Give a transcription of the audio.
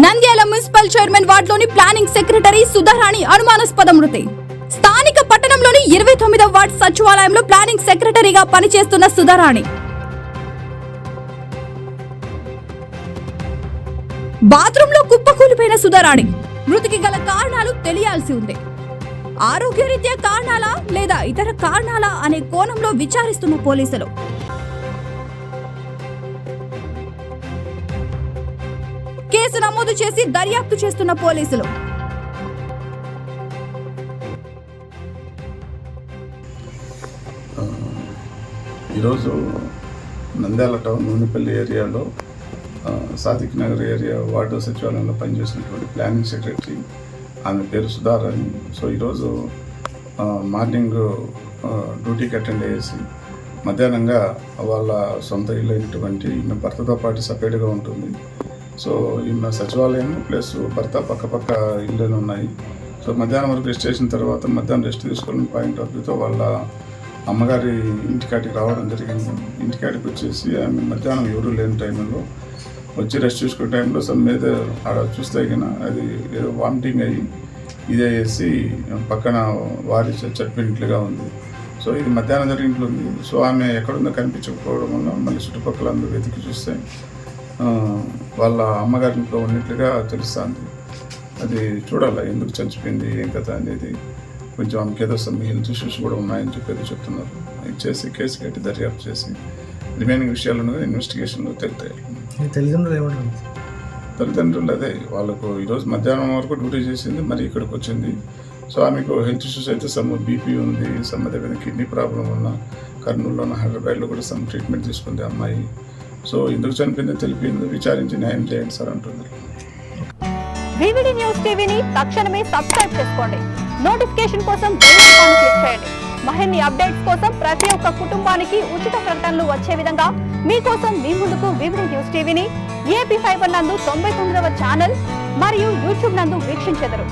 Nandyal municipal chairman వార్డులోని planning secretary Sudharani అనుమానాస్పద మృతి. స్థానిక పట్టణంలోని 29వ వార్డు సచివాలయంలో ప్లానింగ్ సెక్రటరీగా పనిచేస్తున్న సుధారాణి బాత్రూంలో కుప్పకూలిపోయిన సుధారాణి మృతికి గల కారణాలు తెలియాల్సి ఉంది. ఆరోగ్యరీత్యా కారణాలా లేదా ఇతర కారణాలా అనే కోణంలో విచారిస్తున్న పోలీసులు. కేసు నమోదు చేసి దర్యాప్తు చేస్తున్న పోలీసులు. ఈరోజు నంద్యాల టౌన్ నూనెపల్లి ఏరియాలో సాదిక్ నగర్ ఏరియా వార్డు సచివాలయంలో పనిచేసినటువంటి ప్లానింగ్ సెక్రటరీ, ఆమె పేరు సుధారాణి. సో ఈరోజు మార్నింగ్ డ్యూటీకి అటెండ్ అయ్యేసి మధ్యాహ్నంగా వాళ్ళ సొంత ఇల్లు అయినటువంటి ఈమె భర్తతో పాటు సపరేట్గా ఉంటుంది. సో ఈమె సచివాలయం ప్లస్ భర్త పక్క ఇల్లులు ఉన్నాయి. సో మధ్యాహ్నం వరకు రెస్ట్ చేసిన తర్వాత మధ్యాహ్నం రెస్ట్ తీసుకోవాలని పాయింట్ ఆఫ్ వ్యూతో వాళ్ళ అమ్మగారి ఇంటికాడికి రావడం జరిగింది. ఇంటికాడికి వచ్చేసి ఆమె మధ్యాహ్నం ఎవరు లేని టైంలో వచ్చి రెస్ట్ చూసుకునే టైంలో సమ్ మీద ఆడ చూస్తే కన్నా అది ఏదో వామిటింగ్ అయ్యి ఇదే వేసి పక్కన వారి చట్పినట్లుగా ఉంది. సో ఇది మధ్యాహ్నం జరిగినట్లు ఉంది. సో ఆమె ఎక్కడుందో కనిపించకపోవడం వల్ల మళ్ళీ చుట్టుపక్కల అందరూ వెతికి చూస్తే వాళ్ళ అమ్మగారింట్లో ఉన్నట్లుగా తెలుస్తుంది. అది చూడాలి ఎందుకు చచ్చిపోయింది ఏం కథ అనేది. కొంచెం ఆమెకి ఏదో సమ్ హెల్త్ ఇష్యూస్ కూడా ఉన్నాయని చెప్తున్నారు. చేసి కేసు కట్టి దర్యాప్తు చేసి రిమైనింగ్ విషయాలను ఇన్వెస్టిగేషన్లో తెలుతాయి. తల్లిదండ్రులు అదే వాళ్ళకు ఈరోజు మధ్యాహ్నం వరకు డ్యూటీ చేసింది, మరి ఇక్కడికి వచ్చింది. సో ఆమెకు హెల్త్ ఇష్యూస్ అయితే సమ్ బీపీ ఉంది, సమ్ దగ్గర కిడ్నీ ప్రాబ్లం ఉన్న కర్నూలులో హైదరాబాద్లో కూడా సమ్ ట్రీట్మెంట్ తీసుకుంది అమ్మాయి. సో ఎందుకు చనిపోయిందో తెలిపింది, విచారించి న్యాయం చేయండి సార్ అంటుంది. వివిడి న్యూస్ టీవీని తక్షణమే సబ్స్క్రైబ్ చేసుకోండి. నోటిఫికేషన్ కోసం బెల్ ఐకాన్ క్లిక్ చేయండి. మరిన్ని అప్డేట్స్ కోసం ప్రతి ఒక్క కుటుంబానికి ఉచిత ప్రకటనలు వచ్చే విధంగా మీకోసం మీ ముందుకు వివిడి న్యూస్ టీవీని AP ఫైబర్ నందు 99వ ఛానల్ మరియు యూట్యూబ్ నందు వీక్షించెదరు.